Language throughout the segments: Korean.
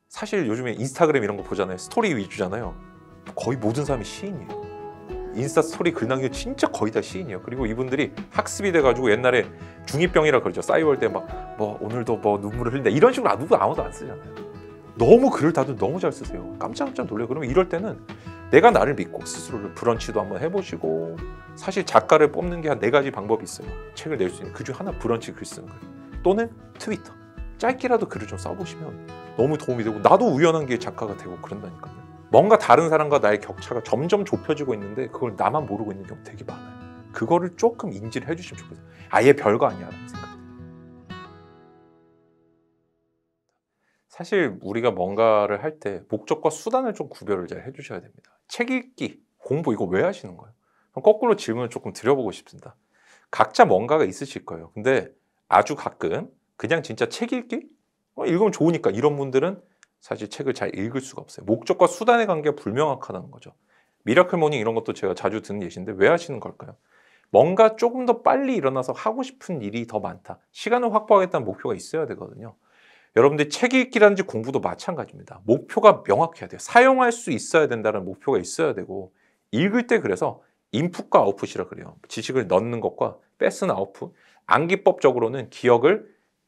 사실 요즘에 인스타그램 이런 거 보잖아요. 스토리 위주잖아요. 거의 모든 사람이 시인이에요. 인스타 스토리 글 남기는 진짜 거의 다 시인이에요. 그리고 이분들이 학습이 돼가지고 옛날에 중2병이라 그러죠. 싸이월드 막 뭐 오늘도 뭐 눈물을 흘린다 이런 식으로 아무도 안 쓰잖아요. 너무 글을 다들 너무 잘 쓰세요. 깜짝깜짝 놀래요. 그러면 이럴 때는 내가 나를 믿고 스스로를 브런치도 한번 해보시고, 사실 작가를 뽑는 게 한 4가지 방법이 있어요. 책을 낼 수 있는 그중 하나 브런치 글 쓰는 거예요. 또는 트위터 짧게라도 글을 좀 써보시면 너무 도움이 되고, 나도 우연한 게 작가가 되고 그런다니까요. 뭔가 다른 사람과 나의 격차가 점점 좁혀지고 있는데 그걸 나만 모르고 있는 경우 되게 많아요. 그거를 조금 인지를 해주시면 좋겠어요. 아예 별거 아니야 라는 생각. 사실 우리가 뭔가를 할 때 목적과 수단을 좀 구별을 잘 해주셔야 됩니다. 책 읽기, 공부 이거 왜 하시는 거예요? 거꾸로 질문을 조금 드려보고 싶습니다. 각자 뭔가가 있으실 거예요. 근데 아주 가끔 그냥 진짜 책 읽기? 읽으면 좋으니까 이런 분들은 사실 책을 잘 읽을 수가 없어요. 목적과 수단의 관계가 불명확하다는 거죠. 미라클 모닝 이런 것도 제가 자주 듣는 예시인데 왜 하시는 걸까요? 뭔가 조금 더 빨리 일어나서 하고 싶은 일이 더 많다. 시간을 확보하겠다는 목표가 있어야 되거든요. 여러분들 책 읽기라든지 공부도 마찬가지입니다. 목표가 명확해야 돼요. 사용할 수 있어야 된다는 목표가 있어야 되고, 읽을 때 그래서 인풋과 아웃풋이라 그래요. 지식을 넣는 것과 뺏은 아웃풋. 암기법적으로는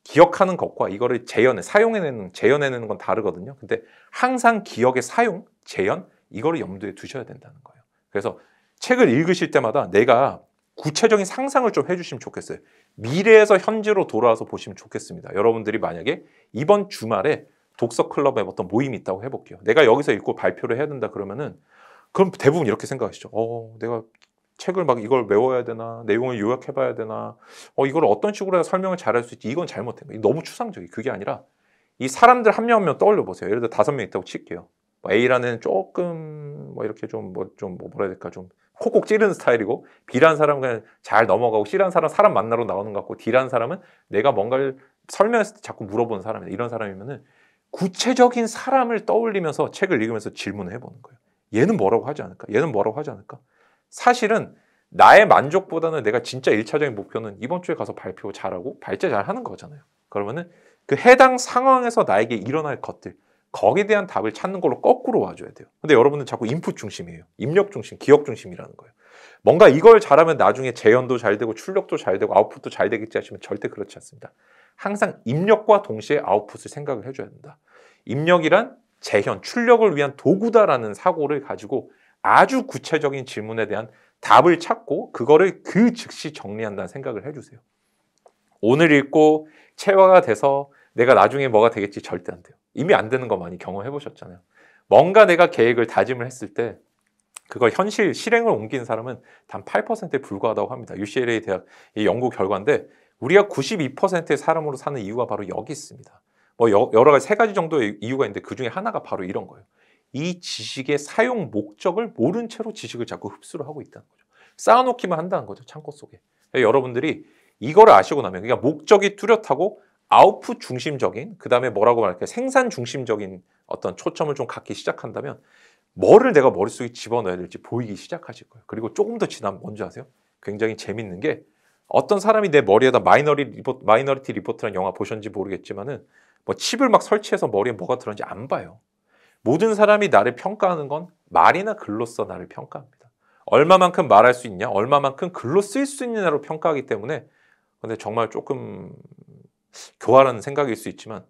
기억하는 것과 이거를 재현해내는 건 다르거든요. 근데 항상 기억의 사용, 재현 이거를 염두에 두셔야 된다는 거예요. 그래서 책을 읽으실 때마다 내가 구체적인 상상을 좀 해주시면 좋겠어요. 미래에서 현재로 돌아와서 보시면 좋겠습니다. 여러분들이 만약에 이번 주말에 독서 클럽에 어떤 모임이 있다고 해볼게요. 내가 여기서 읽고 발표를 해야 된다 그러면은, 그럼 대부분 이렇게 생각하시죠. 내가 책을 막 이걸 외워야 되나, 내용을 요약해봐야 되나, 이걸 어떤 식으로 해야 설명을 잘할 수 있지. 이건 잘못된 거예요. 너무 추상적이. 그게 아니라 이 사람들 한 명 한 명 떠올려 보세요. 예를 들어 5명 있다고 칠게요. A라는 조금 이렇게 뭐라 해야 될까, 좀 콕콕 찌르는 스타일이고, B라는 사람은 그냥 잘 넘어가고, C라는 사람 만나러 나오는 것 같고, D라는 사람은 내가 뭔가를 설명했을 때 자꾸 물어보는 사람이다. 이런 사람이면은 구체적인 사람을 떠올리면서 책을 읽으면서 질문을 해보는 거예요. 얘는 뭐라고 하지 않을까? 얘는 뭐라고 하지 않을까? 사실은 나의 만족보다는 내가 진짜 1차적인 목표는 이번 주에 가서 발표 잘하고 발제 잘하는 거잖아요. 그러면은 그 해당 상황에서 나에게 일어날 것들, 거기에 대한 답을 찾는 걸로 거꾸로 와줘야 돼요. 근데 여러분은 자꾸 인풋 중심이에요. 입력 중심, 기억 중심이라는 거예요. 뭔가 이걸 잘하면 나중에 재현도 잘 되고 출력도 잘 되고 아웃풋도 잘 되겠지 하시면 절대 그렇지 않습니다. 항상 입력과 동시에 아웃풋을 생각을 해줘야 된다. 입력이란 재현, 출력을 위한 도구다라는 사고를 가지고 아주 구체적인 질문에 대한 답을 찾고 그거를 그 즉시 정리한다는 생각을 해주세요. 오늘 읽고 체화가 돼서 내가 나중에 뭐가 되겠지 절대 안 돼요. 이미 안 되는 거 많이 경험해 보셨잖아요. 뭔가 내가 계획을 다짐을 했을 때 그걸 실행을 옮기는 사람은 단 8%에 불과하다고 합니다. UCLA 대학 이 연구 결과인데, 우리가 92%의 사람으로 사는 이유가 바로 여기 있습니다. 여러 가지 3가지 정도의 이유가 있는데 그 중에 하나가 바로 이런 거예요. 이 지식의 사용 목적을 모른 채로 지식을 자꾸 흡수를 하고 있다는 거죠. 쌓아놓기만 한다는 거죠, 창고 속에. 여러분들이 이거를 아시고 나면, 그러니까 목적이 뚜렷하고 아웃풋 중심적인, 그 다음에 뭐라고 말할까요? 생산 중심적인 어떤 초점을 좀 갖기 시작한다면 뭐를 내가 머릿속에 집어넣어야 될지 보이기 시작하실 거예요. 그리고 조금 더 지나면 뭔지 아세요? 굉장히 재밌는 게, 어떤 사람이 내 머리에다 마이너리티 리포트라는 영화 보셨는지 모르겠지만은 뭐 칩을 막 설치해서 머리에 뭐가 들었는지 안 봐요. 모든 사람이 나를 평가하는 건 말이나 글로써 나를 평가합니다. 얼마만큼 말할 수 있냐, 얼마만큼 글로 쓸 수 있느냐로 평가하기 때문에, 근데 정말 조금 교활한 생각일 수 있지만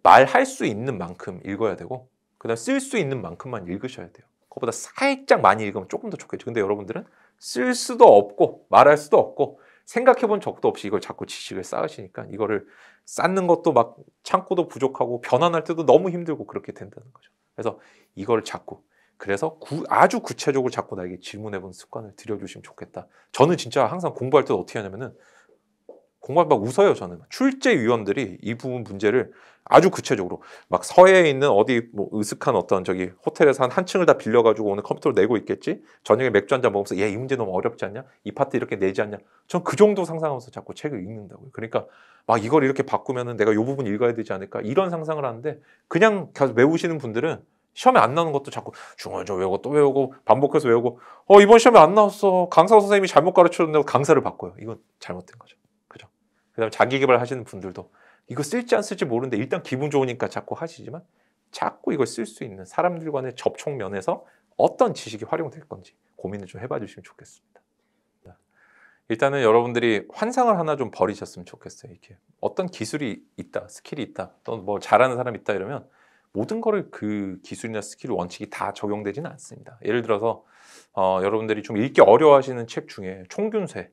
말할 수 있는 만큼 읽어야 되고, 그다음 쓸 수 있는 만큼만 읽으셔야 돼요. 그것보다 살짝 많이 읽으면 조금 더 좋겠죠. 근데 여러분들은 쓸 수도 없고 말할 수도 없고 생각해 본 적도 없이 이걸 자꾸 지식을 쌓으시니까 이거를 쌓는 것도 막 창고도 부족하고 변환할 때도 너무 힘들고 그렇게 된다는 거죠. 그래서 이걸 자꾸, 그래서 아주 구체적으로 자꾸 나에게 질문해보는 습관을 들여주시면 좋겠다. 저는 진짜 항상 공부할 때 어떻게 하냐면은, 공부할 때 막 웃어요. 저는 출제위원들이 이 부분 문제를 아주 구체적으로 막 서해에 있는 어디 뭐 으슥한 어떤 저기 호텔에서 한 층을 다 빌려가지고 오늘 컴퓨터로 내고 있겠지. 저녁에 맥주 한잔 먹으면서 얘 이 문제 너무 어렵지 않냐? 이 파트 이렇게 내지 않냐? 전 그 정도 상상하면서 자꾸 책을 읽는다고요. 그러니까 막 이걸 이렇게 바꾸면은 내가 이 부분 읽어야 되지 않을까? 이런 상상을 하는데, 그냥 계속 외우시는 분들은 시험에 안 나오는 것도 자꾸 중얼저 외우고 또 외우고 반복해서 외우고, 이번 시험에 안 나왔어. 강사 선생님이 잘못 가르쳐줬는데 강사를 바꿔요. 이건 잘못된 거죠. 그죠? 그다음에 자기 개발 하시는 분들도 이거 쓸지 안 쓸지 모르는데 일단 기분 좋으니까 자꾸 하시지만 자꾸 이걸 쓸 수 있는 사람들 간의 접촉 면에서 어떤 지식이 활용될 건지 고민을 좀 해봐 주시면 좋겠습니다. 일단은 여러분들이 환상을 하나 좀 버리셨으면 좋겠어요. 이렇게 어떤 기술이 있다, 스킬이 있다, 또는 뭐 잘하는 사람이 있다 이러면 모든 거를 그 기술이나 스킬 원칙이 다 적용되지는 않습니다. 예를 들어서 여러분들이 좀 읽기 어려워하시는 책 중에 총균세,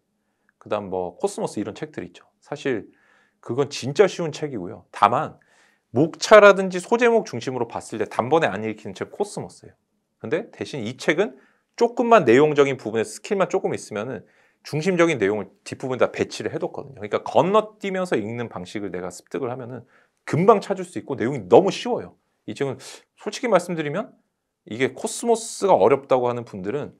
그다음 뭐 코스모스 이런 책들이 있죠. 사실 그건 진짜 쉬운 책이고요. 다만 목차라든지 소제목 중심으로 봤을 때 단번에 안 읽히는 책 코스모스예요. 근데 대신 이 책은 조금만 내용적인 부분에 스킬만 조금 있으면은 중심적인 내용을 뒷부분에 다 배치를 해뒀거든요. 그러니까 건너뛰면서 읽는 방식을 내가 습득을 하면은 금방 찾을 수 있고 내용이 너무 쉬워요. 이 책은 솔직히 말씀드리면 이게 코스모스가 어렵다고 하는 분들은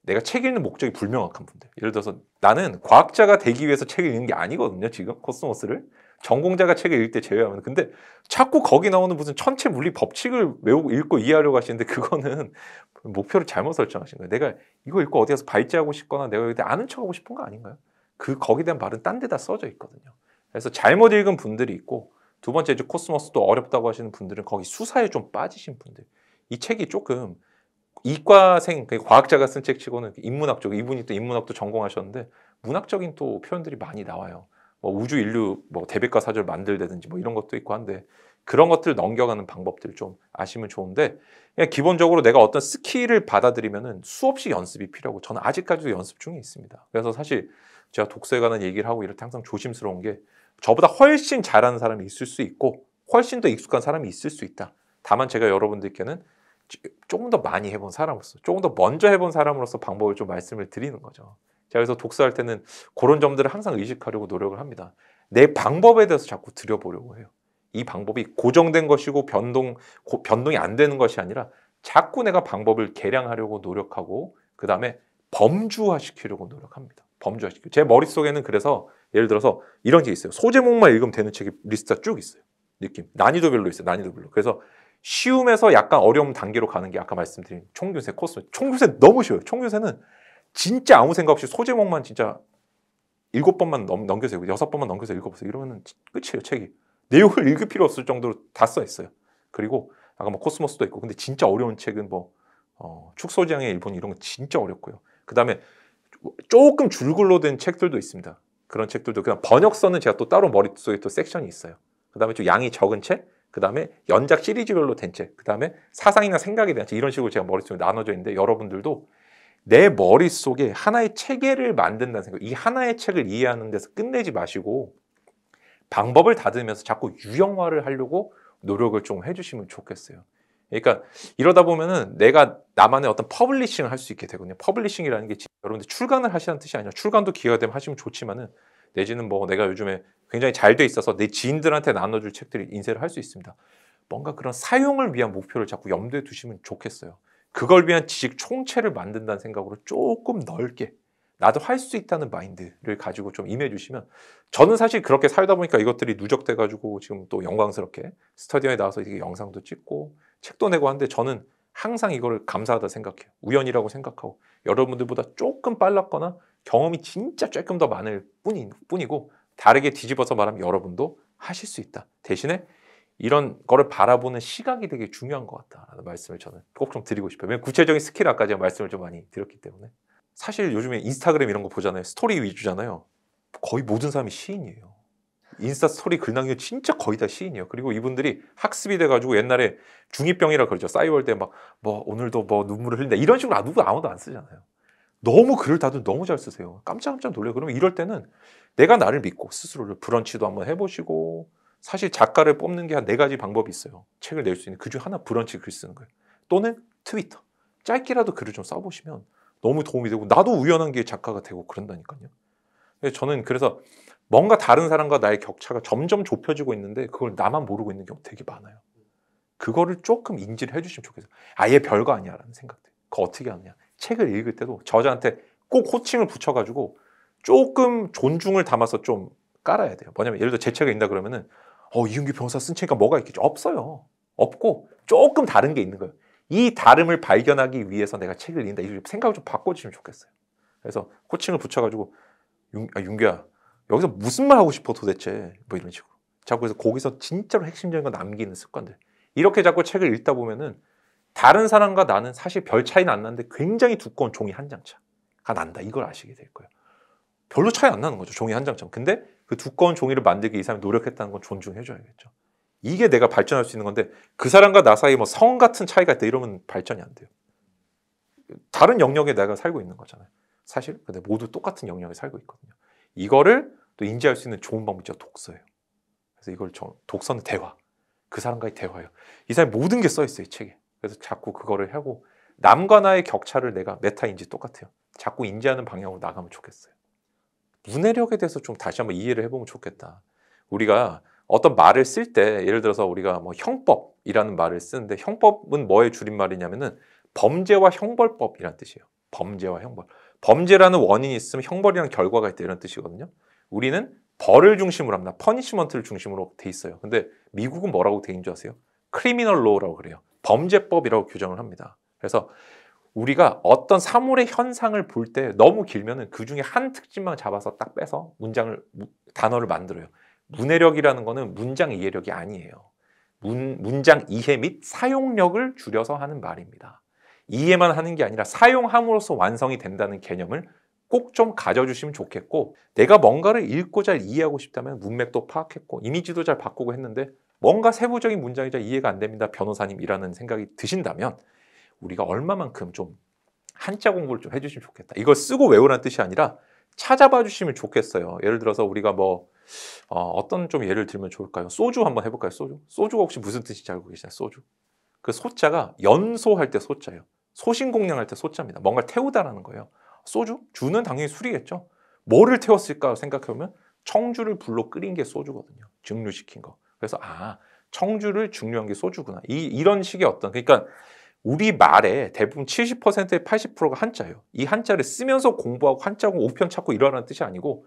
내가 책 읽는 목적이 불명확한 분들. 예를 들어서 나는 과학자가 되기 위해서 책을 읽는 게 아니거든요. 지금 코스모스를. 전공자가 책을 읽을 때 제외하면. 근데 자꾸 거기 나오는 무슨 천체 물리 법칙을 외우고 읽고 이해하려고 하시는데 그거는 목표를 잘못 설정하신 거예요. 내가 이거 읽고 어디 가서 발제하고 싶거나 내가 여기 아는 척하고 싶은 거 아닌가요? 거기에 대한 말은 딴 데다 써져 있거든요. 그래서 잘못 읽은 분들이 있고 두 번째 이제 코스모스도 어렵다고 하시는 분들은 거기 수사에 좀 빠지신 분들. 이 책이 조금 이과생, 과학자가 쓴 책 치고는 인문학 쪽, 이분이 또 인문학도 전공하셨는데 문학적인 또 표현들이 많이 나와요. 뭐 우주 인류 뭐 대백과 사전을 만들다든지 뭐 이런 것도 있고 한데 그런 것들 넘겨가는 방법들 좀 아시면 좋은데 그냥 기본적으로 내가 어떤 스킬을 받아들이면은 수없이 연습이 필요하고 저는 아직까지도 연습 중에 있습니다. 그래서 사실 제가 독서에 관한 얘기를 하고 이럴 때 항상 조심스러운 게 저보다 훨씬 잘하는 사람이 있을 수 있고 훨씬 더 익숙한 사람이 있을 수 있다. 다만 제가 여러분들께는 조금 더 많이 해본 사람으로서 조금 더 먼저 해본 사람으로서 방법을 좀 말씀을 드리는 거죠. 제가 그래서 독서할 때는 그런 점들을 항상 의식하려고 노력을 합니다. 내 방법에 대해서 자꾸 들여보려고 해요. 이 방법이 고정된 것이고 변동이 안 되는 것이 아니라 자꾸 내가 방법을 개량하려고 노력하고 그 다음에 범주화시키려고 노력합니다. 범주화시키고 제 머릿속에는 그래서 예를 들어서 이런 게 있어요. 소제목만 읽으면 되는 책이 리스트가 쭉 있어요. 느낌 난이도별로 있어요. 난이도별로. 그래서 쉬움에서 약간 어려움 단계로 가는 게 아까 말씀드린 총균세 코스. 총균세 너무 쉬워요. 총균세는 진짜 아무 생각 없이 소제목만 진짜 7번만 넘겨서 6번만 넘겨서 읽어보세요. 이러면 끝이에요. 책이. 내용을 읽을 필요 없을 정도로 다 써 있어요. 그리고 아까 뭐 코스모스도 있고 근데 진짜 어려운 책은 뭐 축소지향의 일본 이런 거 진짜 어렵고요. 그 다음에 조금 줄글로 된 책들도 있습니다. 그런 책들도 그냥 번역서는 제가 또 따로 머릿속에 또 섹션이 있어요. 그 다음에 좀 양이 적은 책, 그 다음에 연작 시리즈별로 된 책, 그 다음에 사상이나 생각에 대한 책 이런 식으로 제가 머릿속에 나눠져 있는데 여러분들도 내 머릿속에 하나의 체계를 만든다는 생각, 이 하나의 책을 이해하는 데서 끝내지 마시고 방법을 다듬으면서 자꾸 유형화를 하려고 노력을 좀 해주시면 좋겠어요. 그러니까 이러다 보면은 내가 나만의 어떤 퍼블리싱을 할 수 있게 되거든요. 퍼블리싱이라는 게 여러분들 출간을 하시라는 뜻이 아니라 출간도 기회가 되면 하시면 좋지만은 내지는 뭐 내가 요즘에 굉장히 잘 돼 있어서 내 지인들한테 나눠줄 책들이 인쇄를 할 수 있습니다. 뭔가 그런 사용을 위한 목표를 자꾸 염두에 두시면 좋겠어요. 그걸 위한 지식 총체를 만든다는 생각으로 조금 넓게 나도 할 수 있다는 마인드를 가지고 좀 임해주시면 저는 사실 그렇게 살다 보니까 이것들이 누적돼가지고 지금 또 영광스럽게 스터디오에 나와서 이게 영상도 찍고 책도 내고 하는데 저는 항상 이거를 감사하다 생각해요. 우연이라고 생각하고 여러분들보다 조금 빨랐거나 경험이 진짜 조금 더 많을 뿐이고 다르게 뒤집어서 말하면 여러분도 하실 수 있다. 대신에 이런 거를 바라보는 시각이 되게 중요한 것 같다라는 말씀을 저는 꼭 좀 드리고 싶어요. 왜냐면 구체적인 스킬 아까 제가 말씀을 좀 많이 드렸기 때문에 사실 요즘에 인스타그램 이런 거 보잖아요. 스토리 위주잖아요. 거의 모든 사람이 시인이에요. 인스타 스토리 글 남기는 진짜 거의 다 시인이에요. 그리고 이분들이 학습이 돼가지고 옛날에 중2병이라 그러죠. 싸이월 때 막 뭐 오늘도 뭐 눈물을 흘린다 이런 식으로 아무도 안 쓰잖아요. 너무 글을 다들 너무 잘 쓰세요. 깜짝깜짝 놀래요. 그러면 이럴 때는 내가 나를 믿고 스스로를 브런치도 한번 해보시고 사실 작가를 뽑는 게 한 4가지 방법이 있어요. 책을 낼 수 있는 그중 하나 브런치 글 쓰는 거예요. 또는 트위터. 짧게라도 글을 좀 써보시면 너무 도움이 되고 나도 우연한 게 작가가 되고 그런다니까요. 저는 그래서 뭔가 다른 사람과 나의 격차가 점점 좁혀지고 있는데 그걸 나만 모르고 있는 경우 되게 많아요. 그거를 조금 인지를 해주시면 좋겠어요. 아예 별거 아니야 라는 생각들. 그거 어떻게 하느냐. 책을 읽을 때도 저자한테 꼭 호칭을 붙여가지고 조금 존중을 담아서 좀 깔아야 돼요. 뭐냐면 예를 들어 제 책을 읽는다 그러면은 이윤규 변호사 쓴 책이니까 뭐가 있겠죠? 없어요. 없고 조금 다른 게 있는 거예요. 이 다름을 발견하기 위해서 내가 책을 읽는다. 이 생각을 좀 바꿔주시면 좋겠어요. 그래서 호칭을 붙여가지고 윤규야 여기서 무슨 말 하고 싶어 도대체 뭐 이런 식으로 자꾸 그래서 거기서 진짜로 핵심적인 거 남기는 습관들 이렇게 자꾸 책을 읽다 보면은 다른 사람과 나는 사실 별 차이는 안 나는데 굉장히 두꺼운 종이 한 장 차가 난다. 이걸 아시게 될 거예요. 별로 차이 안 나는 거죠. 종이 한 장처럼. 근데 그 두꺼운 종이를 만들기 이 사람이 노력했다는 건 존중해줘야겠죠. 이게 내가 발전할 수 있는 건데 그 사람과 나 사이에 뭐 성 같은 차이가 있다 이러면 발전이 안 돼요. 다른 영역에 내가 살고 있는 거잖아요. 사실 근데 모두 똑같은 영역에 살고 있거든요. 이거를 또 인지할 수 있는 좋은 방법이 독서예요. 그래서 이걸 독서는 대화. 그 사람과의 대화예요. 이 사람이 모든 게 써 있어요, 이 책에. 그래서 자꾸 그거를 하고 남과 나의 격차를 내가 메타인지 똑같아요. 자꾸 인지하는 방향으로 나가면 좋겠어요. 문해력에 대해서 좀 다시 한번 이해를 해보면 좋겠다. 우리가 어떤 말을 쓸 때 예를 들어서 우리가 뭐 형법이라는 말을 쓰는데 형법은 뭐의 줄임말이냐면은 범죄와 형벌법이라는 뜻이에요. 범죄와 형벌. 범죄라는 원인이 있으면 형벌이라는 결과가 있다 이런 뜻이거든요. 우리는 벌을 중심으로 합니다. 퍼니시먼트를 중심으로 돼 있어요. 근데 미국은 뭐라고 돼 있는 줄 아세요? 크리미널 로우라고 그래요. 범죄법이라고 규정을 합니다. 그래서 우리가 어떤 사물의 현상을 볼 때 너무 길면은 그 중에 한 특징만 잡아서 딱 빼서 단어를 만들어요. 문해력이라는 거는 문장 이해력이 아니에요. 문장 이해 및 사용력을 줄여서 하는 말입니다. 이해만 하는 게 아니라 사용함으로써 완성이 된다는 개념을 꼭 좀 가져주시면 좋겠고, 내가 뭔가를 읽고 잘 이해하고 싶다면 문맥도 파악했고 이미지도 잘 바꾸고 했는데 뭔가 세부적인 문장이 잘 이해가 안 됩니다, 변호사님이라는 생각이 드신다면 우리가 얼마만큼 좀 한자 공부를 좀 해주시면 좋겠다. 이걸 쓰고 외우라는 뜻이 아니라 찾아봐 주시면 좋겠어요. 예를 들어서 우리가 뭐 어떤 좀 예를 들면 좋을까요? 소주 한번 해볼까요? 소주가 혹시 무슨 뜻인지 알고 계시나요? 소주. 그 소자가 연소할 때 소자예요. 소신공량할 때 소자입니다. 뭔가를 태우다라는 거예요. 소주? 주는 당연히 술이겠죠. 뭐를 태웠을까 생각해보면 청주를 불로 끓인 게 소주거든요. 증류시킨 거. 그래서 청주를 증류한 게 소주구나. 이런 식의 그러니까 우리 말에 대부분 70%에 80%가 한자예요. 이 한자를 쓰면서 공부하고 한자고 우편 찾고 이러라는 뜻이 아니고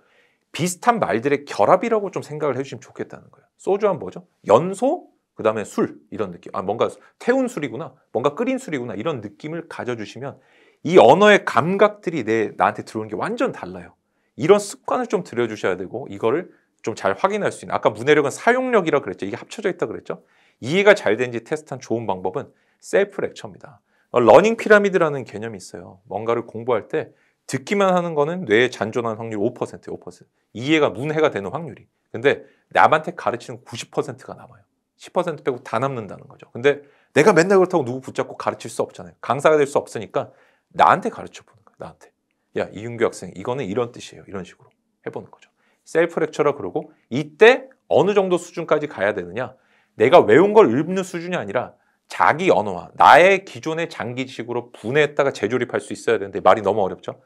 비슷한 말들의 결합이라고 좀 생각을 해주시면 좋겠다는 거예요. 소주는 뭐죠? 연소, 그 다음에 술 이런 느낌. 뭔가 태운 술이구나, 뭔가 끓인 술이구나 이런 느낌을 가져주시면 이 언어의 감각들이 나한테 들어오는 게 완전 달라요. 이런 습관을 좀 들여주셔야 되고 이거를 좀 잘 확인할 수 있는, 아까 문해력은 사용력이라고 그랬죠. 이게 합쳐져 있다 그랬죠. 이해가 잘 되는지 테스트한 좋은 방법은 셀프 렉처입니다. 러닝 피라미드라는 개념이 있어요. 뭔가를 공부할 때 듣기만 하는 거는 뇌에 잔존하는 확률 5%예요. 5%. 이해가 문해가 되는 확률이. 근데 남한테 가르치는 90%가 남아요. 10% 빼고 다 남는다는 거죠. 근데 내가 맨날 그렇다고 누구 붙잡고 가르칠 수 없잖아요. 강사가 될 수 없으니까 나한테 가르쳐 보는 거예요. 나한테. 야, 이윤규 학생, 이거는 이런 뜻이에요. 이런 식으로 해보는 거죠. 셀프 렉처라 그러고, 이때 어느 정도 수준까지 가야 되느냐? 내가 외운 걸 읽는 수준이 아니라 자기 언어와 나의 기존의 장기식으로 분해했다가 재조립할 수 있어야 되는데 말이 너무 어렵죠.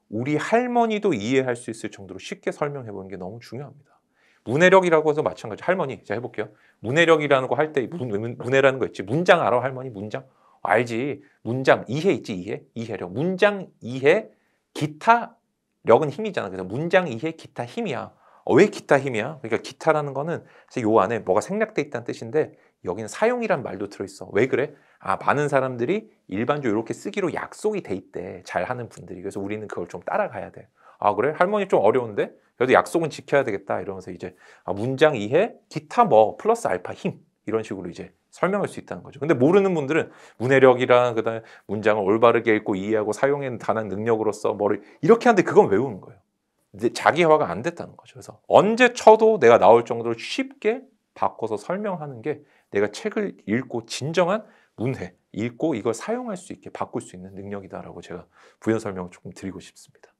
우리 할머니도 이해할 수 있을 정도로 쉽게 설명해 보는 게 너무 중요합니다. 문해력이라고 해서 마찬가지. 할머니, 제가 해볼게요. 문해력이라는 거 할 때 문해라는 거 있지. 문장 알아, 할머니? 문장 알지. 문장 이해 있지. 이해력. 문장 이해, 기타 력은 힘이잖아. 그래서 문장 이해, 기타 힘이야. 왜 기타 힘이야? 그러니까 기타라는 거는 요 안에 뭐가 생략돼 있다는 뜻인데 여기는 사용이란 말도 들어있어. 왜 그래? 많은 사람들이 일반적으로 이렇게 쓰기로 약속이 돼 있대. 잘하는 분들이. 그래서 우리는 그걸 좀 따라가야 돼. 그래? 할머니 좀 어려운데? 그래도 약속은 지켜야 되겠다. 이러면서 이제 문장 이해, 기타 뭐 플러스 알파 힘 이런 식으로 이제 설명할 수 있다는 거죠. 근데 모르는 분들은 문해력이랑 그다음에 문장을 올바르게 읽고 이해하고 사용하는 단한 능력으로서 뭐를 이렇게 하는데 그건 외우는 거예요. 근데 자기화가 안 됐다는 거죠. 그래서 언제 쳐도 내가 나올 정도로 쉽게 바꿔서 설명하는 게 내가 책을 읽고 진정한 문해, 읽고 이걸 사용할 수 있게 바꿀 수 있는 능력이다라고 제가 부연 설명을 조금 드리고 싶습니다.